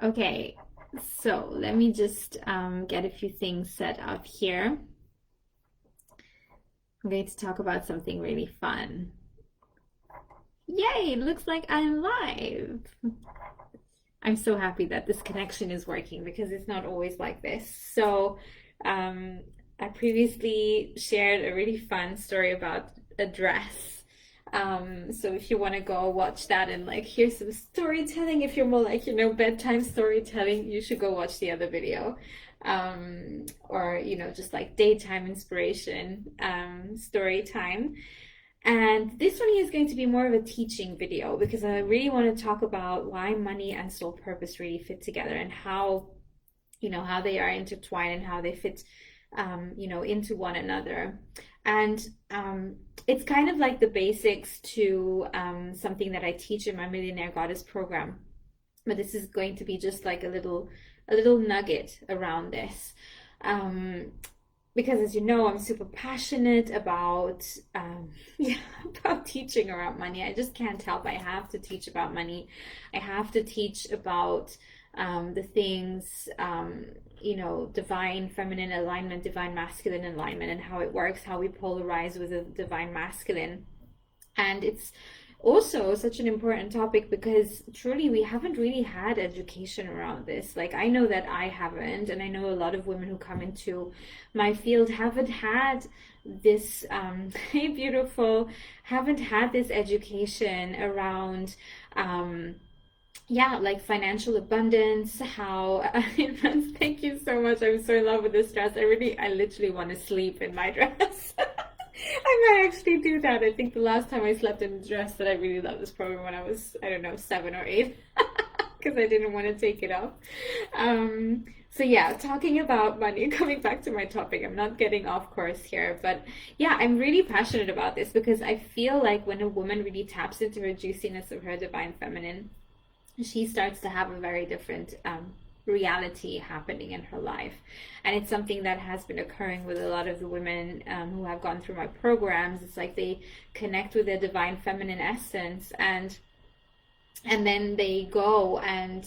Okay, so let me just get a few things set up here. I'm going to talk about something really fun. Yay, it looks like I'm live. I'm so happy that this connection is working because it's not always like this. So, um, I previously shared a really fun story about a dress. So if you want to go watch that and like hear some storytelling, if you're more like, bedtime storytelling, you should go watch the other video. Or, just like daytime inspiration, story time. And this one is going to be more of a teaching video because I really want to talk about why money and soul purpose really fit together and how they are intertwined and how they fit, into one another. And it's kind of like the basics to something that I teach in my Millionaire Goddess program. But this is going to be just like a little nugget around this. Um, because as you know, I'm super passionate about yeah, about teaching around money. I just can't help. I have to teach about money. I have to teach about the things, divine feminine alignment, divine masculine alignment, and how it works, how we polarize with the divine masculine. And it's also such an important topic because truly we haven't really had education around this. Like, I know that I haven't, and I know a lot of women who come into my field haven't had this, hey, beautiful, haven't had this education around. Yeah, like financial abundance, how thank you so much. I'm so in love with this dress. I literally want to sleep in my dress. I might actually do that. I think the last time I slept in a dress that I really loved was probably when I was, I don't know, 7 or 8, because I didn't want to take it off. So yeah, talking about money, coming back to my topic, I'm not getting off course here, but yeah, I'm really passionate about this because I feel like when a woman really taps into her juiciness of her divine feminine, she starts to have a very different reality happening in her life. And it's something that has been occurring with a lot of the women who have gone through my programs. It's like they connect with their divine feminine essence, and then they go and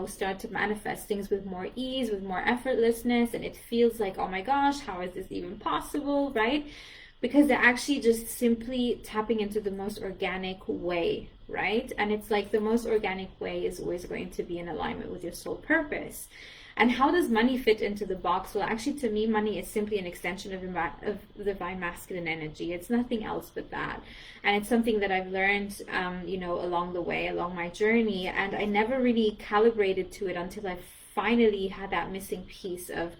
start to manifest things with more ease, with more effortlessness, and it feels like, oh my gosh, how is this even possible, right? Because they're actually just simply tapping into the most organic way, right? And it's like the most organic way is always going to be in alignment with your soul purpose. And how does money fit into the box? Well, actually, to me, money is simply an extension of divine masculine energy. It's nothing else but that. And it's something that I've learned, along the way, along my journey. And I never really calibrated to it until I finally had that missing piece of,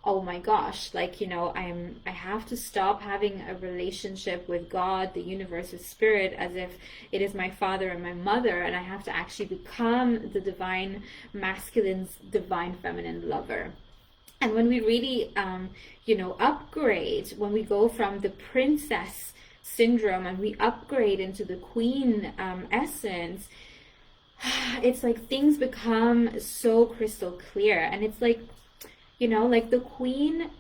oh my gosh, like, I have to stop having a relationship with God, the universe, with spirit, as if it is my father and my mother, and I have to actually become the divine masculine's divine feminine lover. And when we really upgrade, when we go from the princess syndrome and we upgrade into the queen essence, it's like things become so crystal clear. And it's like, like the queen,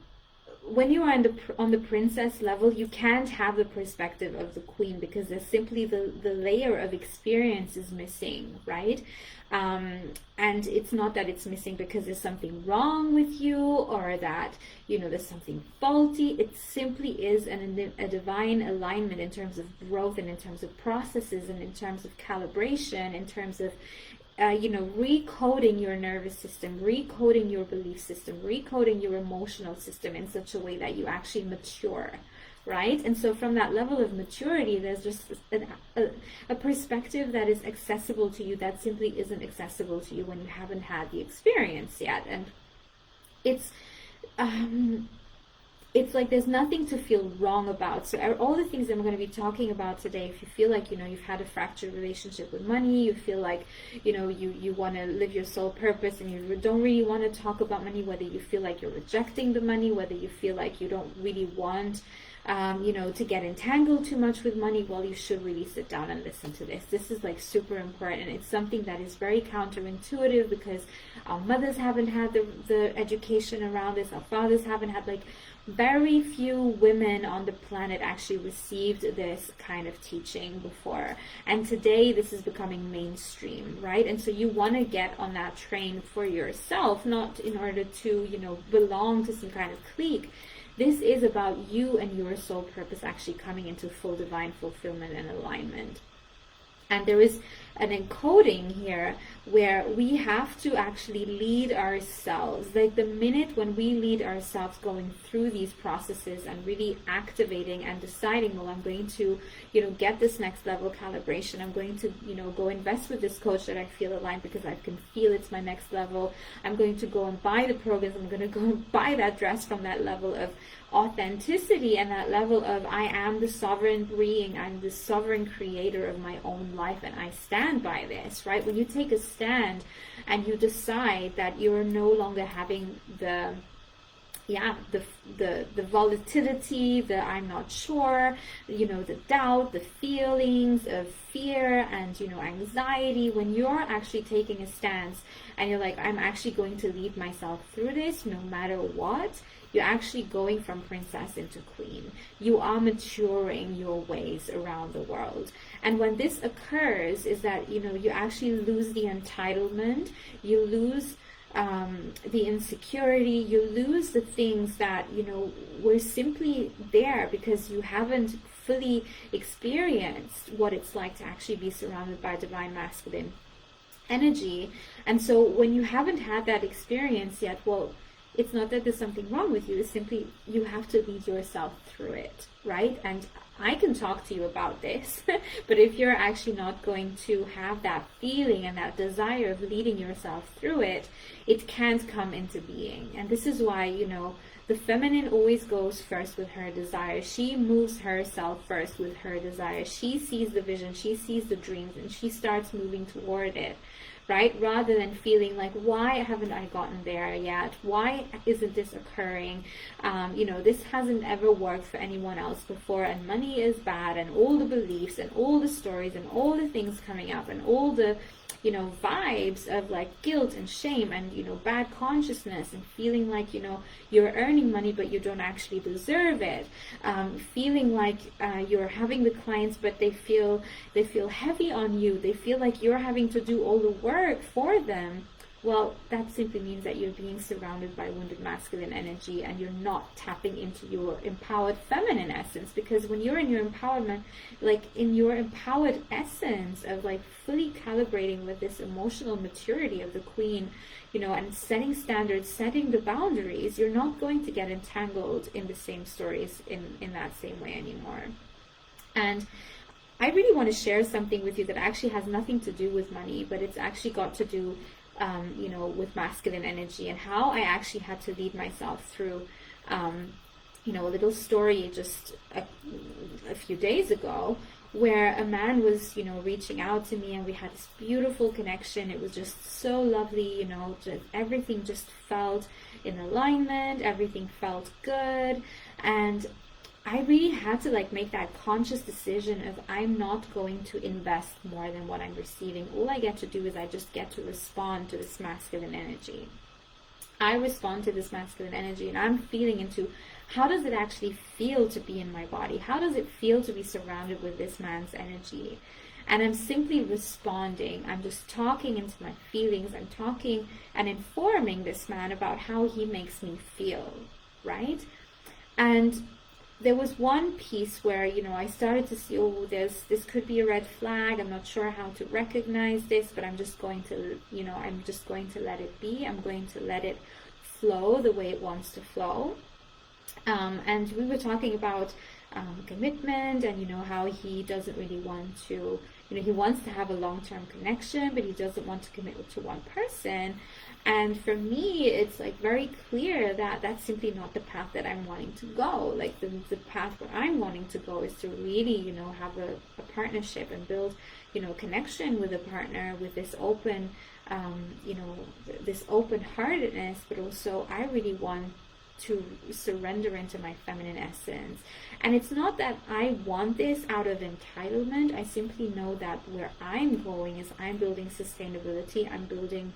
when you are on the princess level, you can't have the perspective of the queen because there's simply the layer of experience is missing, right? And it's not that it's missing because there's something wrong with you or that there's something faulty. It simply is a divine alignment in terms of growth and in terms of processes and in terms of calibration, in terms of recoding your nervous system, recoding your belief system, recoding your emotional system in such a way that you actually mature, right? And so from that level of maturity, there's just a perspective that is accessible to you that simply isn't accessible to you when you haven't had the experience yet. And it's it's like there's nothing to feel wrong about. So all the things I'm going to be talking about today, if you feel like you've had a fractured relationship with money, you feel like you want to live your soul purpose and you don't really want to talk about money, whether you feel like you're rejecting the money, whether you feel like you don't really want to get entangled too much with money, well, you should really sit down and listen to this. This is like super important. It's something that is very counterintuitive because our mothers haven't had the education around this, our fathers haven't had, like, Very few women on the planet actually received this kind of teaching before. And today this is becoming mainstream, right? And so you want to get on that train for yourself, not in order to, belong to some kind of clique. This is about you and your soul purpose actually coming into full divine fulfillment and alignment. And there is an encoding here where we have to actually lead ourselves. Like the minute when we lead ourselves going through these processes and really activating and deciding, well, I'm going to, get this next level calibration. I'm going to, go invest with this coach that I feel aligned because I can feel it's my next level. I'm going to go and buy the programs. I'm going to go and buy that dress from that level of authenticity and that level of I am the sovereign being, I'm the sovereign creator of my own life, and I stand by this, right? When you take a stand and you decide that you're no longer having the volatility, the I'm not sure, the doubt, the feelings of fear and, anxiety, when you're actually taking a stance and you're like, I'm actually going to lead myself through this no matter what, you're actually going from princess into queen. You are maturing your ways around the world. And when this occurs is that, you actually lose the entitlement, you lose the insecurity, you lose the things that, were simply there because you haven't fully experienced what it's like to actually be surrounded by divine masculine energy. And so when you haven't had that experience yet, well, it's not that there's something wrong with you, it's simply you have to lead yourself through it, right? And I can talk to you about this, but if you're actually not going to have that feeling and that desire of leading yourself through it, it can't come into being. And this is why, the feminine always goes first with her desire. She moves herself first with her desire. She sees the vision, she sees the dreams, and she starts moving toward it. Right? Rather than feeling like, why haven't I gotten there yet? Why isn't this occurring? This hasn't ever worked for anyone else before, and money is bad, and all the beliefs and all the stories and all the things coming up and all the, vibes of like guilt and shame and, bad consciousness and feeling like, you're earning money but you don't actually deserve it. Feeling like you're having the clients but they feel heavy on you. They feel like you're having to do all the work for them. Well, that simply means that you're being surrounded by wounded masculine energy and you're not tapping into your empowered feminine essence. Because when you're in your empowerment, like in your empowered essence of like fully calibrating with this emotional maturity of the queen, and setting standards, setting the boundaries, you're not going to get entangled in the same stories in that same way anymore. And I really want to share something with you that actually has nothing to do with money, but it's actually got to do with masculine energy and how I actually had to lead myself through, a little story just a few days ago where a man was, reaching out to me and we had this beautiful connection. It was just so lovely, just everything just felt in alignment, everything felt good. And I really had to make that conscious decision of I'm not going to invest more than what I'm receiving. All I get to do is I just get to respond to this masculine energy. I respond to this masculine energy and I'm feeling into how does it actually feel to be in my body? How does it feel to be surrounded with this man's energy? And I'm simply responding. I'm just talking into my feelings. I'm talking and informing this man about how he makes me feel, right? And there was one piece where, I started to see, this could be a red flag. I'm not sure how to recognize this, but I'm just going to, I'm just going to let it be. I'm going to let it flow the way it wants to flow. And we were talking about commitment and, how he doesn't really want to, he wants to have a long-term connection, but he doesn't want to commit to one person. And for me, it's very clear that that's simply not the path that I'm wanting to go. The path where I'm wanting to go is to really, have a partnership and build, connection with a partner with this open, this open-heartedness, but also I really want to surrender into my feminine essence. And it's not that I want this out of entitlement. I simply know that where I'm going is I'm building sustainability. I'm building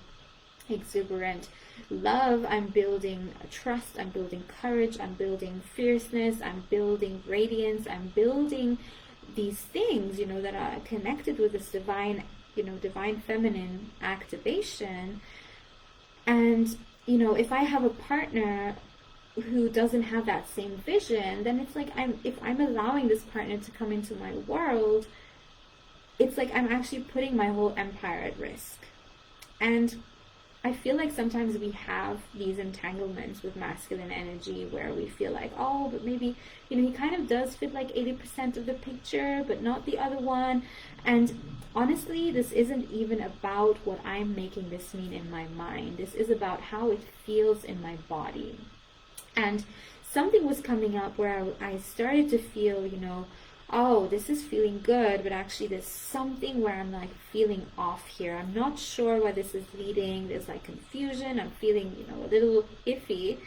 exuberant love. I'm building trust. I'm building courage. I'm building fierceness. I'm building radiance. I'm building these things, that are connected with this divine, divine feminine activation. And, if I have a partner who doesn't have that same vision, then it's like if I'm allowing this partner to come into my world, it's like I'm actually putting my whole empire at risk. And I feel like sometimes we have these entanglements with masculine energy where we feel like, oh, but maybe, he kind of does fit like 80% of the picture, but not the other one. And honestly, this isn't even about what I'm making this mean in my mind. This is about how it feels in my body. And something was coming up where I started to feel, oh, this is feeling good, but actually there's something where I'm like feeling off here. I'm not sure where this is leading. There's like confusion. I'm feeling, a little iffy.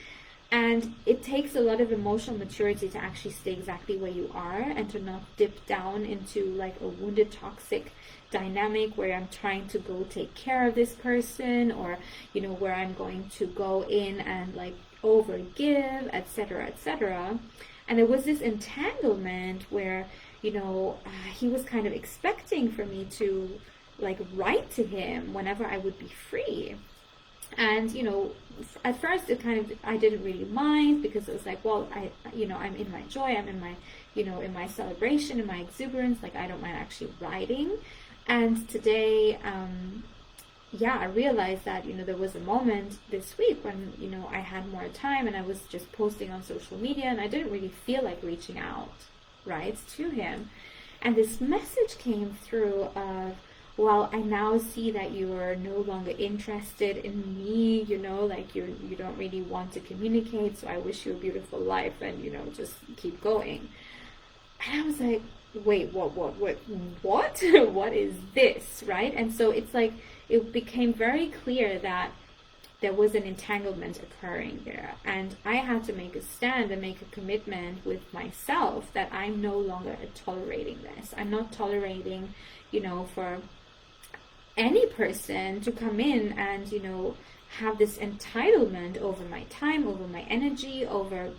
And it takes a lot of emotional maturity to actually stay exactly where you are and to not dip down into like a wounded, toxic dynamic where I'm trying to go take care of this person, or, where I'm going to go in and like overgive, etc., etc. And there was this entanglement where, he was kind of expecting for me to like write to him whenever I would be free. And, at first I didn't really mind, because it was like, well, I'm in my joy, I'm in my, in my celebration, in my exuberance, like I don't mind actually writing. And today, I realized that, there was a moment this week when, I had more time and I was just posting on social media and I didn't really feel like reaching out, right, to him. And this message came through of, well, I now see that you are no longer interested in me, like you don't really want to communicate, so I wish you a beautiful life and, just keep going. And I was like, wait, what, what is this, right? And so it's like, it became very clear that there was an entanglement occurring there. And I had to make a stand and make a commitment with myself that I'm no longer tolerating this. I'm not tolerating, for any person to come in and, have this entitlement over my time, over my energy, over,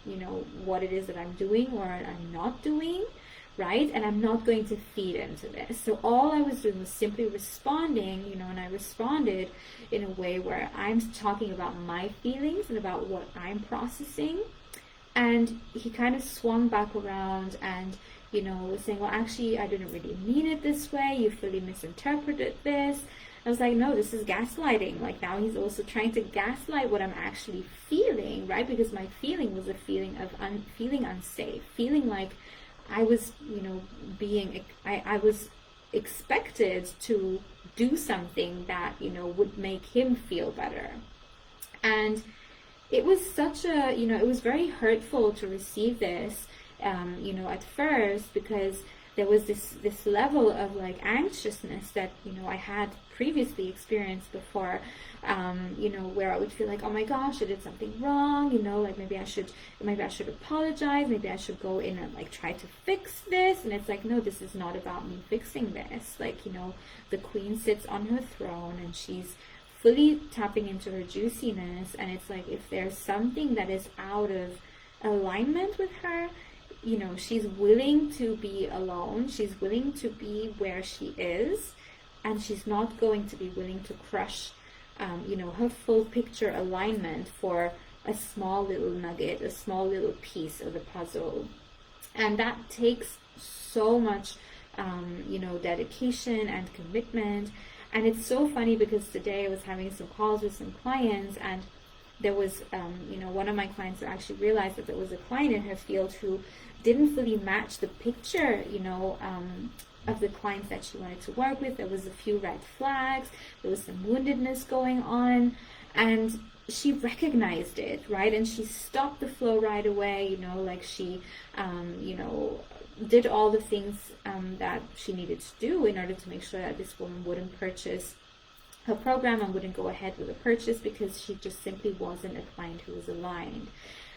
what it is that I'm doing or I'm not doing. Right? And I'm not going to feed into this. So all I was doing was simply responding, and I responded in a way where I'm talking about my feelings and about what I'm processing. And he kind of swung back around and, was saying, well, actually, I didn't really mean it this way. You fully misinterpreted this. I was like, no, this is gaslighting. Like now he's also trying to gaslight what I'm actually feeling, right? Because my feeling was a feeling of feeling unsafe, feeling like I was, I was expected to do something that, would make him feel better. And it was such a, it was very hurtful to receive this, at first, because there was this level of like anxiousness that, I had previously experienced before, where I would feel like, oh my gosh, I did something wrong, like maybe I should apologize, maybe I should go in and like try to fix this. And it's like, no, this is not about me fixing this. Like, the queen sits on her throne and she's fully tapping into her juiciness. And it's like, if there's something that is out of alignment with her, she's willing to be alone. She's willing to be where she is, and she's not going to be willing to crush, her full picture alignment for a small little nugget, a small little piece of the puzzle. And that takes so much, dedication and commitment. And it's so funny because today I was having some calls with some clients, and there was, one of my clients who actually realized that there was a client in her field who didn't fully match the picture, of the clients that she wanted to work with. There was a few red flags. There was some woundedness going on. And she recognized it, right? And she stopped the flow right away, like she, did all the things that she needed to do in order to make sure that this woman wouldn't purchase her program and wouldn't go ahead with the purchase, because she just simply wasn't a client who was aligned.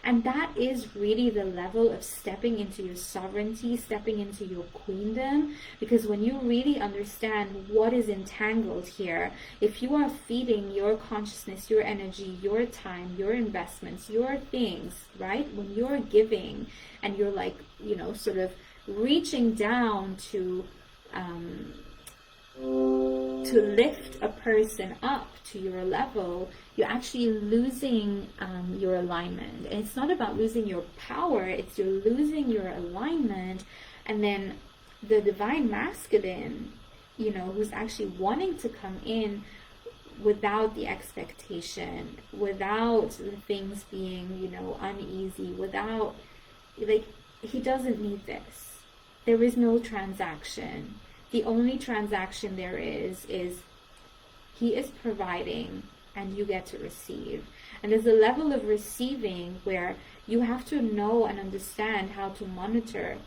And that is really the level of stepping into your sovereignty, stepping into your queendom. Because when you really understand what is entangled here, if you are feeding your consciousness, your energy, your time, your investments, your things, right? When you're giving and you're like, you know, sort of reaching down to lift a person up to your level, you're actually losing your alignment. And it's not about losing your power, it's you're losing your alignment. And then the divine masculine, you know, who's actually wanting to come in without the expectation, without the things being, you know, uneasy, without, like, he doesn't need this. There is no transaction. The only transaction there is he is providing and you get to receive. And there's a level of receiving where you have to know and understand how to monitor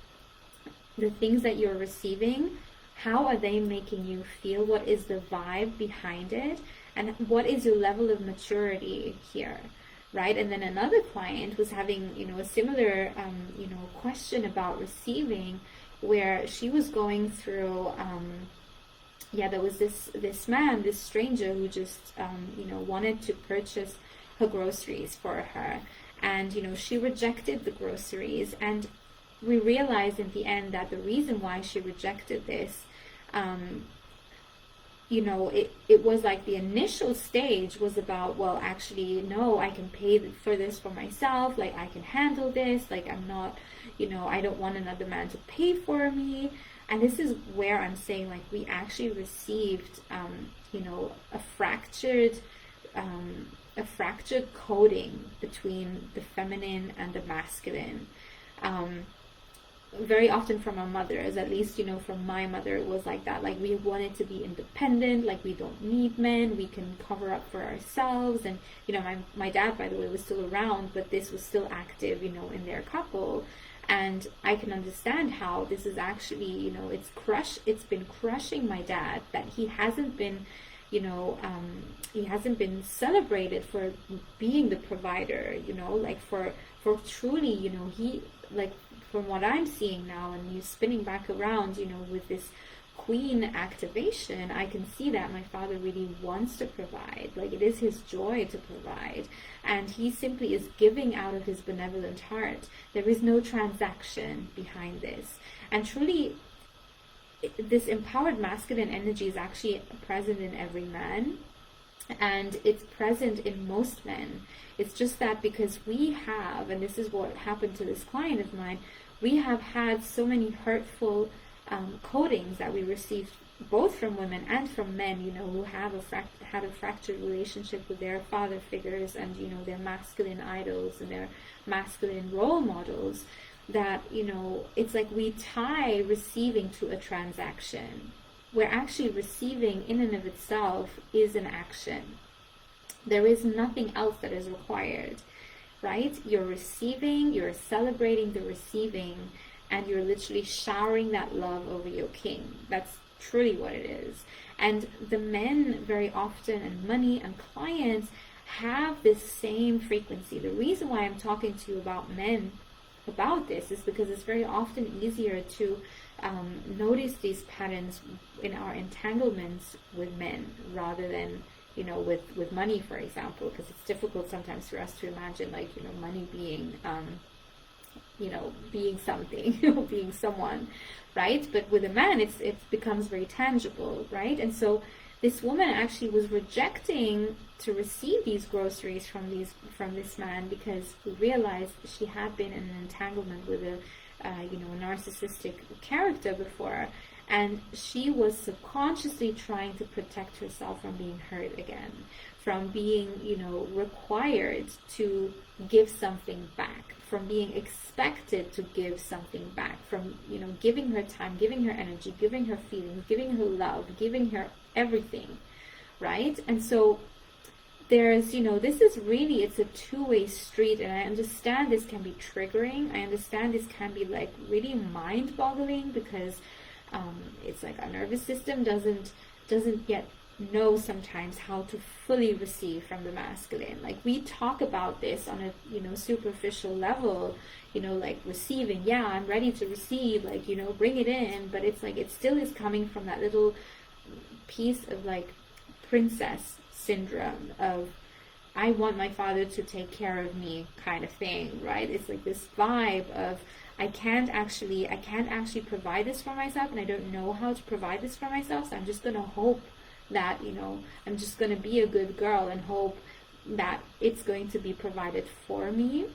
the things that you're receiving. How are they making you feel? What is the vibe behind it? And what is your level of maturity here? Right? And then another client was having, you know, a similar, you know, question about receiving, where she was going through, there was this man, this stranger who just, you know, wanted to purchase her groceries for her. And, you know, she rejected the groceries. And we realized in the end that the reason why she rejected this, you know, it was like the initial stage was about, well, actually, no, I can pay for this for myself. Like, I can handle this. Like, I'm not, you know, I don't want another man to pay for me. And this is where I'm saying, like, we actually received, you know, a fractured coding between the feminine and the masculine. Very often from our mothers, at least, you know, from my mother, it was like that. Like, we wanted to be independent, like, we don't need men, we can cover up for ourselves. And, you know, my dad, by the way, was still around, but this was still active, you know, in their couple. And I can understand how this is actually, you know, it's been crushing my dad, that he hasn't been, you know, he hasn't been celebrated for being the provider, you know, like for truly, you know, he, like, from what I'm seeing now, and you spinning back around, you know, with this queen activation, I can see that my father really wants to provide. Like, it is his joy to provide. And he simply is giving out of his benevolent heart. There is no transaction behind this. And truly, this empowered masculine energy is actually present in every man. And it's present in most men. It's just that because we have, and this is what happened to this client of mine, we have had so many hurtful codings that we received both from women and from men, you know, who have had a fractured relationship with their father figures and, you know, their masculine idols and their masculine role models, that, you know, it's like we tie receiving to a transaction, where actually receiving in and of itself is an action. There is nothing else that is required, right? You're receiving, you're celebrating the receiving, and you're literally showering that love over your king. That's truly what it is. And the men very often, and money and clients, have this same frequency. The reason why I'm talking to you about men about this is because it's very often easier to notice these patterns in our entanglements with men rather than, you know, with money, for example, because it's difficult sometimes for us to imagine, like, you know, money being, you know, being something, being someone, right? But with a man, it becomes very tangible, right? And so this woman actually was rejecting to receive these groceries from this man, because we realized she had been in an entanglement with a narcissistic character before, and she was subconsciously trying to protect herself from being hurt again, from being, you know, required to give something back, from being expected to give something back, from, you know, giving her time, giving her energy, giving her feelings, giving her love, giving her everything, right? And so there's, you know, this is really, it's a two-way street, and I understand this can be triggering. I understand this can be, like, really mind-boggling, because it's like our nervous system doesn't yet know sometimes how to fully receive from the masculine. Like we talk about this on a, superficial level, like receiving, yeah, I'm ready to receive, like, bring it in, but it's like it still is coming from that little piece of like princess syndrome of I want my father to take care of me kind of thing, right? It's like this vibe of I can't actually provide this for myself, and I don't know how to provide this for myself, so I'm just going to hope that, I'm just going to be a good girl and hope that it's going to be provided for me.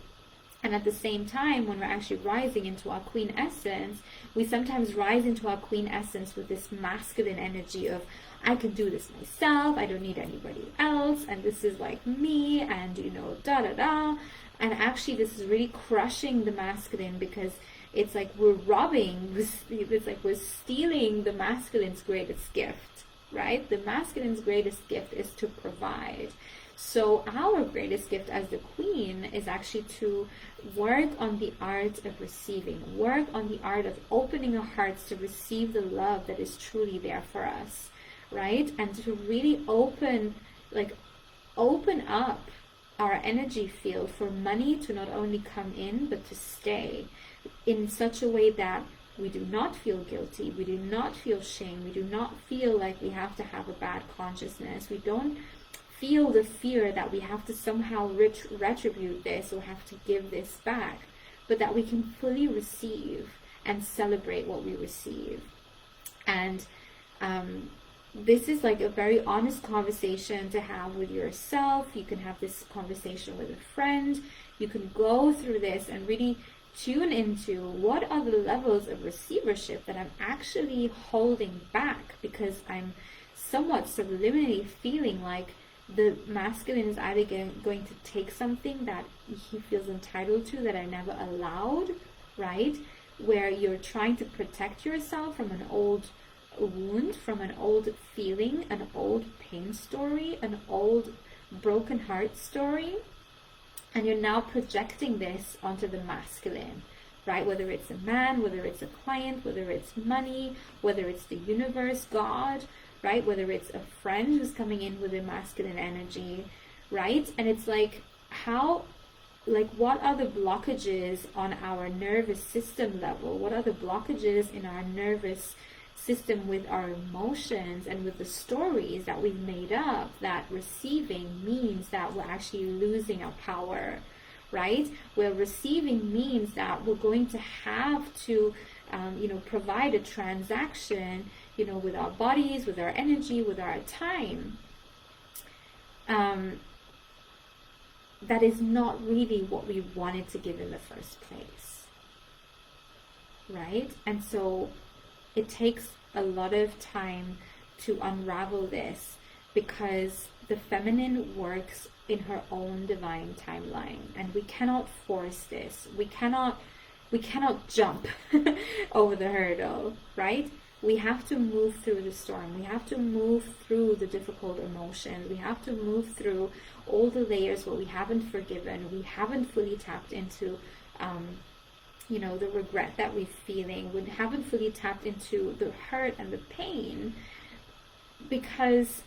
And at the same time, when we're actually rising into our queen essence, we sometimes rise into our queen essence with this masculine energy of, I can do this myself, I don't need anybody else, and this is like me, and da da da. And actually, this is really crushing the masculine, because it's like we're robbing, it's like we're stealing the masculine's greatest gift, right? The masculine's greatest gift is to provide. So our greatest gift as the queen is actually to work on the art of receiving, work on the art of opening our hearts to receive the love that is truly there for us, right? And to really open up our energy field for money to not only come in, but to stay in such a way that we do not feel guilty, we do not feel shame, we do not feel like we have to have a bad consciousness, we don't feel the fear that we have to somehow retribute this or have to give this back, but that we can fully receive and celebrate what we receive. And this is like a very honest conversation to have with yourself. You can have this conversation with a friend. You can go through this and really tune into what are the levels of receivership that I'm actually holding back, because I'm somewhat subliminally feeling like the masculine is either going to take something that he feels entitled to that I never allowed, right? Where you're trying to protect yourself from an old wound, from an old feeling, an old pain story, an old broken heart story, and you're now projecting this onto the masculine, right? Whether it's a man, whether it's a client, whether it's money, whether it's the universe, God, right? Whether it's a friend who's coming in with a masculine energy, right? And it's like, what are the blockages on our nervous system level? What are the blockages in our nervous system with our emotions and with the stories that we've made up, that receiving means that we're actually losing our power, right? Where receiving means that we're going to have to provide a transaction, with our bodies, with our energy, with our time, that is not really what we wanted to give in the first place, right? And so it takes a lot of time to unravel this, because the feminine works in her own divine timeline, and we cannot force this. We cannot jump over the hurdle, right? We have to move through the storm. We have to move through the difficult emotions. We have to move through all the layers where we haven't forgiven. We haven't fully tapped into, the regret that we're feeling. We haven't fully tapped into the hurt and the pain, because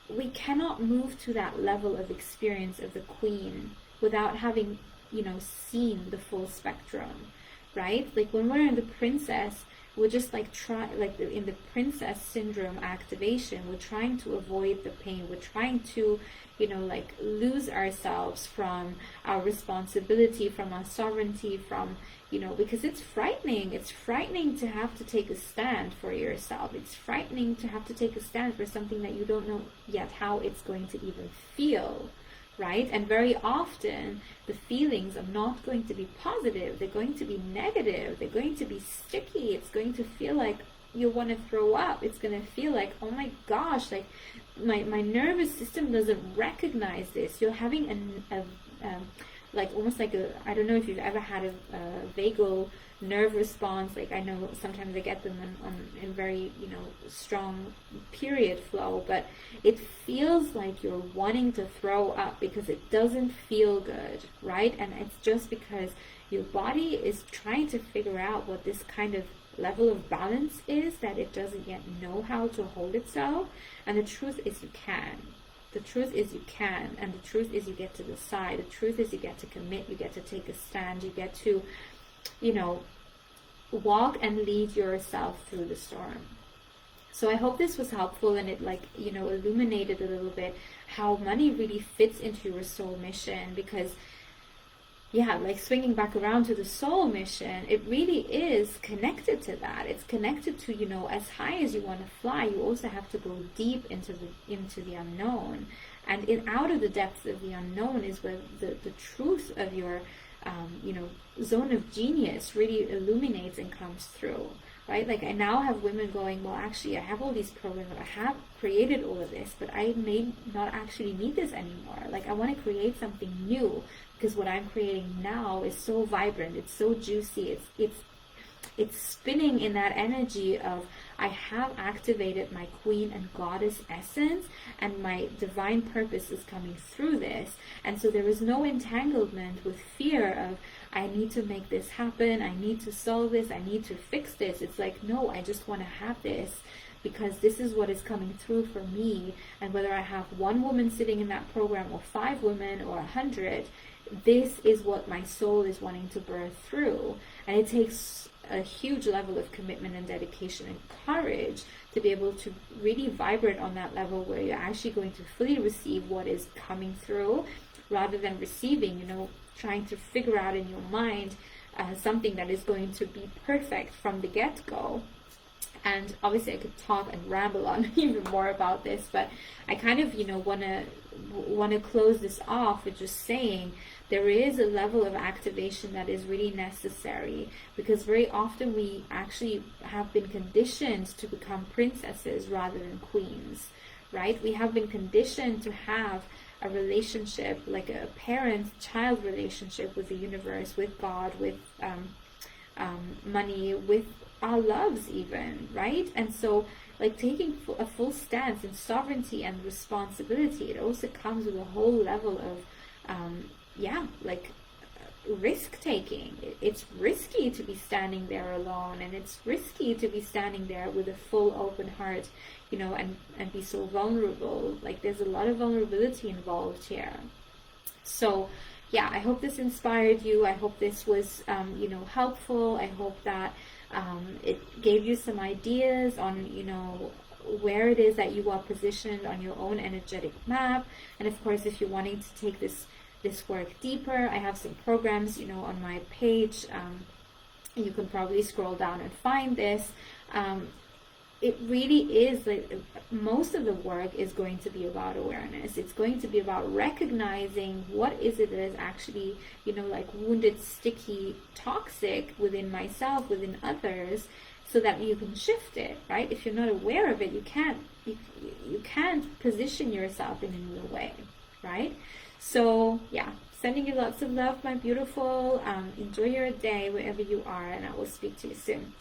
we cannot move to that level of experience of the queen without having, seen the full spectrum, right? Like when we're in the princess, we're just in the princess syndrome activation, we're trying to avoid the pain. We're trying to, lose ourselves from our responsibility, from our sovereignty, from, because it's frightening. It's frightening to have to take a stand for yourself. It's frightening to have to take a stand for something that you don't know yet how it's going to even feel, right? And very often the feelings are not going to be positive. They're going to be negative. They're going to be sticky. It's going to feel like you want to throw up. It's going to feel like, oh my gosh, like my nervous system doesn't recognize this. You're having almost like I don't know if you've ever had a vagal nerve response. Like I know sometimes I get them in very, strong period flow, but it feels like you're wanting to throw up because it doesn't feel good, right? And it's just because your body is trying to figure out what this kind of level of balance is that it doesn't yet know how to hold itself. And the truth is you can. The truth is you can, and the truth is you get to decide. The truth is you get to commit, you get to take a stand, you get to, you know, walk and lead yourself through the storm. So I hope this was helpful, and it, like, you know, illuminated a little bit how money really fits into your soul mission. Because yeah, like swinging back around to the soul mission, it really is connected to that. It's connected to, you know, as high as you want to fly, you also have to go deep into the unknown. And out of the depths of the unknown is where the truth of your, you know, zone of genius really illuminates and comes through, right? Like, I now have women going, well, actually, I have all these programs, I have created all of this, but I may not actually need this anymore. Like, I want to create something new, because what I'm creating now is so vibrant, it's so juicy, it's spinning in that energy of, I have activated my queen and goddess essence, and my divine purpose is coming through this. And so there is no entanglement with fear of, I need to make this happen, I need to solve this, I need to fix this. It's like, no, I just want to have this, because this is what is coming through for me. And whether I have one woman sitting in that program, or 5 women, or 100, this is what my soul is wanting to birth through. And it takes a huge level of commitment and dedication and courage to be able to really vibrate on that level where you're actually going to fully receive what is coming through, rather than receiving, you know, trying to figure out in your mind something that is going to be perfect from the get-go. And obviously I could talk and ramble on even more about this, but I kind of, you know, want to close this off with just saying there is a level of activation that is really necessary, because very often we actually have been conditioned to become princesses rather than queens, right? We have been conditioned to have a relationship, like a parent-child relationship with the universe, with God, with money, with our loves even, right? And so, like, taking a full stance in sovereignty and responsibility, it also comes with a whole level of risk taking. It's risky to be standing there alone, and it's risky to be standing there with a full open heart, you know, and be so vulnerable. Like, there's a lot of vulnerability involved here. So yeah, I hope this inspired you. I hope this was you know, helpful. I hope that it gave you some ideas on, you know, where it is that you are positioned on your own energetic map. And of course, if you're wanting to take this work deeper, I have some programs, you know, on my page. You can probably scroll down and find this. It really is, like, most of the work is going to be about awareness. It's going to be about recognizing what is it that is actually, you know, like, wounded, sticky, toxic within myself, within others, so that you can shift it, right? If you're not aware of it, you can't position yourself in a new way, right? So yeah, sending you lots of love, my beautiful. Enjoy your day wherever you are, and I will speak to you soon.